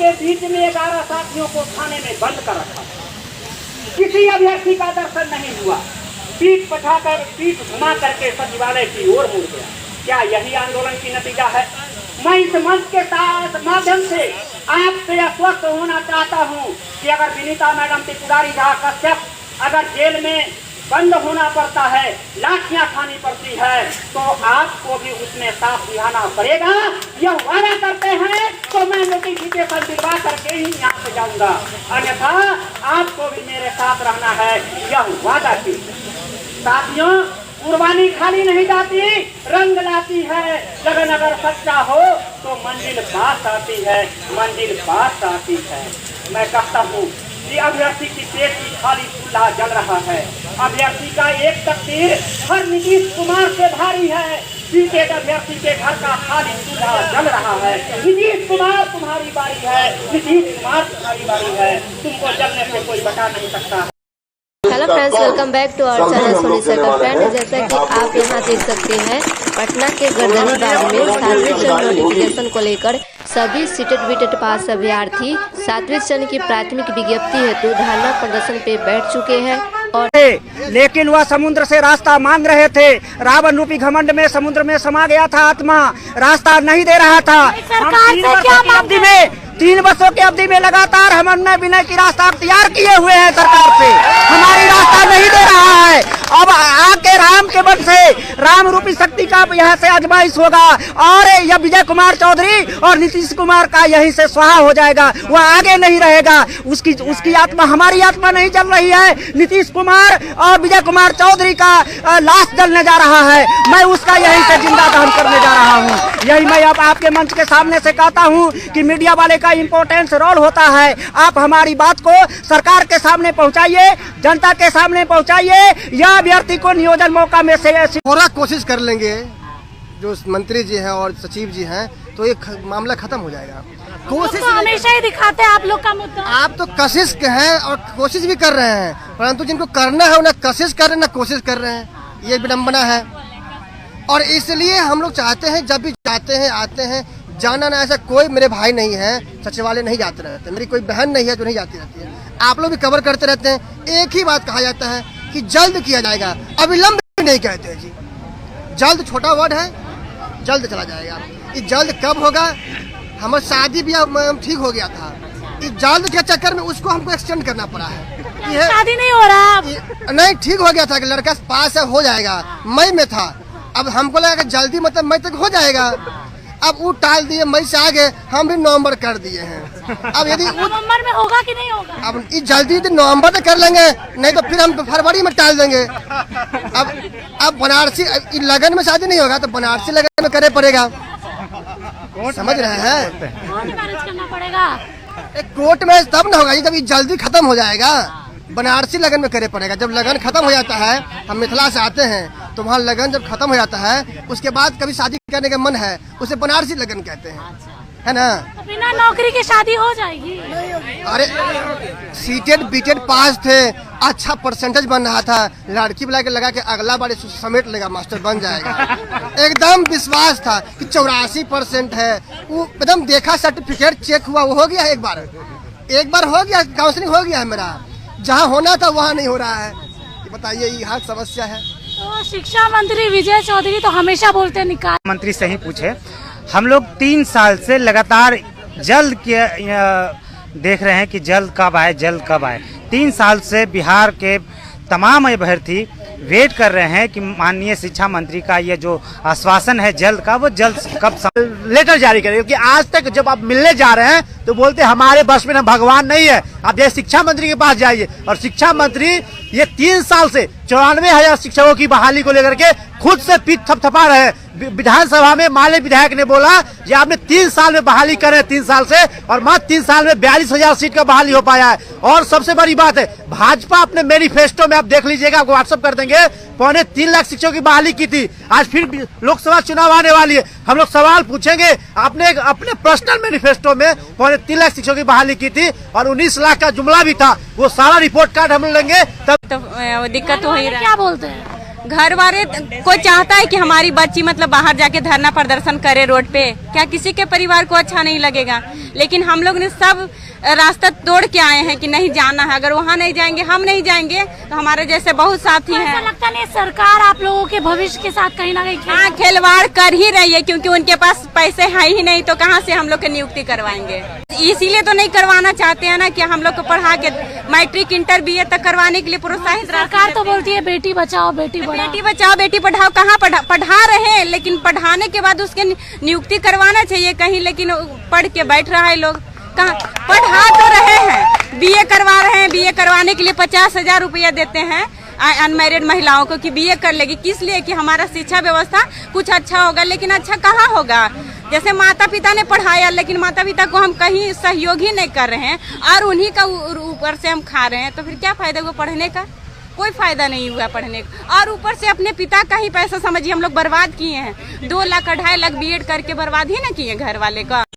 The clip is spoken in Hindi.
के बीच में 11 साथियों को थाने में बंद कर रखा। किसी अभ्यर्थी का दर्शन नहीं हुआ। पीठ घुमा करके सचिवालय की ओर मुड़ गया। क्या यही आंदोलन की नतीजा है? मैं इस मंच के माध्यम से आपसे आश्वस्त होना चाहता हूं कि अगर विनीता मैडम त्रिपुरारी झा कश्यप अगर जेल में बंद होना पड़ता है, लाठियां खानी पड़ती है, तो आपको भी उसमें साथ निभाना पड़ेगा। यह वादा करते हैं तो मैं नोटिफिकेशन दिलवा करके ही यहाँ से जाऊंगा, अन्यथा आपको भी मेरे साथ रहना है, यह वादा की। साथियों, कुर्बानी खाली नहीं जाती, रंग लाती है। लगन अगर सच्चा हो तो मंजिल पास आती है, मंजिल पास आती है। मैं कहता हूँ कि अभ्यर्थी की पेट की खाली चूल्हा जल रहा है। अभ्यर्थी का एक तकदीर हर नीतीश कुमार से भारी है। बीजेपी अभ्यर्थी के घर का खाली चूल्हा जल रहा है। नीतीश कुमार तुम्हारी बारी है, नीतीश कुमार तुम्हारी बारी है। तुमको जलने से कोई बचा नहीं सकता। Hello friends, welcome back to our channel Soni circle friend. जैसा कि आप यहाँ देख सकते हैं, पटना के गर्दनी बाग में 7वें चरण नोटिफिकेशन को लेकर सभी सीटेड बीटेड पास अभ्यर्थी 7वें चरण की प्राथमिक विज्ञप्ति हेतु धरना प्रदर्शन पे बैठ चुके हैं। और लेकिन वह समुद्र से रास्ता मांग रहे थे। रावण रूपी घमंड में समुद्र में समा गया था आत्मा, रास्ता नहीं दे रहा था। हम 3 वर्षों की अवधि में लगातार हम अन्य विनय की रास्ता अख्तियार किए हुए हैं सरकार से, हमारी रास्ता नहीं दे रहा है। अब आके राम के बल से राम रूपी शक्ति का यहाँ से आजमाइश होगा और यह विजय कुमार चौधरी और नीतीश कुमार का यहीं से स्वाहा हो जाएगा। वह आगे नहीं रहेगा। उसकी आत्मा, हमारी आत्मा नहीं जल रही है। नीतीश कुमार और विजय कुमार चौधरी का लाश जलने जा रहा है। मैं उसका यहीं से जिंदा दहन करने जा रहा हूँ। यही मैं अब आपके मंच के सामने से कहता हूँ कि मीडिया वाले का इम्पोर्टेंस रोल होता है। आप हमारी बात को सरकार के सामने पहुँचाइए, जनता के सामने पहुँचाइए। यह अभ्यर्थी को नियोजन मौका में से पूरा कोशिश कर लेंगे जो मंत्री जी हैं और सचिव जी हैं, तो ये मामला खत्म हो जाएगा। कोशिश तो हमेशा ही दिखाते हैं आप लोग का मुद्दा। आप तो कशिश हैं और कोशिश भी कर रहे हैं, परंतु जिनको करना है उन्हें कशिश कर रहे हैं, ना कोशिश कर रहे हैं। ये विडम्बना है। और इसलिए हम लोग चाहते हैं जब भी जाते हैं आते हैं, जाना ना। ऐसा कोई मेरे भाई नहीं है सचिवालय नहीं जाते रहते, मेरी कोई बहन नहीं है जो नहीं जाती रहती है। आप लोग भी कवर करते रहते हैं। एक ही बात कहा जाता है कि जल्द किया जाएगा, अविलंब नहीं कहते हैं जी। जल्द छोटा वर्ड है, जल्द चला जाएगा। ये जल्द कब होगा? हमारी शादी भी ठीक हो गया था, इस जल्द के चक्कर में उसको हमको एक्सटेंड करना पड़ा है। शादी नहीं हो रहा, नहीं ठीक हो गया था कि लड़का पास है, हो जाएगा। मई में था, अब हमको लगा कि जल्दी मतलब मई तक हो जाएगा। अब वो टाल दिए, मई से आगे हम भी नवंबर कर दिए हैं। अब यदि नवंबर में होगा कि नहीं होगा? अब जल्दी नवंबर तक कर लेंगे, नहीं तो फिर हम फरवरी में टाल देंगे। अब बनारसी लगन में शादी नहीं होगा तो बनारसी लगन में करे पड़ेगा। समझ रहे हैं? मैनेज करना पड़ेगा। कोर्ट में तब न होगा जब ये जल्दी खत्म हो जाएगा। बनारसी लगन में करे पड़ेगा। जब लगन खत्म हो जाता है, हम मिथिला से आते हैं तो वहाँ लगन जब खत्म हो जाता है, उसके बाद कभी शादी करने का मन है, उसे बनारसी लगन कहते हैं, है ना? तो बिना नौकरी की शादी हो जाएगी? अरे सीटेड बीटेड पास थे, अच्छा परसेंटेज बन रहा था, लड़की बुला के लगा के अगला बार समेट लेगा, मास्टर बन जाएगा। एकदम विश्वास था कि 84% है। वो एकदम देखा, सर्टिफिकेट चेक हुआ, वो हो गया है। एक बार हो गया, काउंसलिंग हो गया है मेरा। जहाँ होना था वहाँ नहीं हो रहा है। बताइए, ये हर समस्या है। तो शिक्षा मंत्री विजय चौधरी तो हमेशा बोलते निकाल मंत्री सही पूछे। हम लोग 3 साल से लगातार जल्द के देख रहे हैं कि जल्द कब आए, जल्द कब आए। 3 साल से बिहार के तमाम अभ्यर्थी वेट कर रहे हैं कि माननीय शिक्षा मंत्री का ये जो आश्वासन है जल्द का, वो जल्द कब लेटर जारी करें। क्योंकि आज तक जब आप मिलने जा रहे हैं तो बोलते हमारे बस में ना भगवान नहीं है। आप ये शिक्षा मंत्री के पास जाइए, और शिक्षा मंत्री ये 3 साल से 94,000 शिक्षकों की बहाली को लेकर के खुद से पीठ थपथपा रहे हैं। विधानसभा में माले विधायक ने बोला कि आपने 3 साल में बहाली करे, 3 साल से, और मात्र 3 साल में 42,000 सीट का बहाली हो पाया है। और सबसे बड़ी बात है, भाजपा अपने मैनिफेस्टो में आप देख लीजिएगा, आपको व्हाट्सअप कर देंगे, 3.25 लाख शिक्षकों की बहाली की थी। आज फिर लोकसभा चुनाव आने वाली है, हम लोग सवाल पूछेंगे। आपने अपने पर्सनल मैनिफेस्टो में 3.25 लाख शिक्षकों की बहाली की थी और 19 लाख का जुमला भी था। वो सारा रिपोर्ट कार्ड हम लोग लेंगे, तब तो दिक्कत हो ही रहा है। क्या बोलते हैं? घर वाले कोई चाहता है कि हमारी बच्ची मतलब बाहर जाके धरना प्रदर्शन करे रोड पे? क्या किसी के परिवार को अच्छा नहीं लगेगा? लेकिन हम लोग ने सब रास्ता तोड़ के आए हैं कि नहीं जाना है। अगर वहाँ नहीं जाएंगे, हम नहीं जाएंगे, तो हमारे जैसे बहुत साथी हैं। ऐसा लगता नहीं सरकार आप लोगों के भविष्य के साथ कहीं ना कहीं हाँ, खिलवाड़ कर ही रही है, क्योंकि उनके पास पैसे है ही नहीं, तो कहाँ से हम लोग की नियुक्ति करवाएंगे? इसीलिए तो नहीं करवाना चाहते हैं ना कि हम लोग को पढ़ा के मैट्रिक इंटर BA तक करवाने के लिए प्रोत्साहित। सरकार तो बोलती है बेटी बचाओ बेटी पढ़ाओ। बेटी बचाओ बेटी पढ़ाओ, कहाँ पढ़ा रहे हैं, लेकिन पढ़ाने के बाद उसके नियुक्ति करवाना चाहिए कहीं, लेकिन पढ़ के बैठ रहा है लोग। कहाँ पढ़ा तो रहे हैं, BA करवा रहे हैं, BA करवाने के लिए 50,000 रुपया देते हैं अनमैरिड महिलाओं को कि BA कर लेगी। किस लिए? कि हमारा शिक्षा व्यवस्था कुछ अच्छा होगा, लेकिन अच्छा कहाँ होगा? जैसे माता पिता ने पढ़ाया, लेकिन माता पिता को हम कहीं सहयोग ही नहीं कर रहे हैं और उन्हीं का ऊपर से हम खा रहे हैं, तो फिर क्या फायदा हुआ पढ़ने का? कोई फायदा नहीं हुआ पढ़ने का। और ऊपर से अपने पिता का ही पैसा समझिए हम लोग बर्बाद किए हैं। 2 लाख 2.5 लाख BEd करके बर्बाद ही ना किए घर वाले का।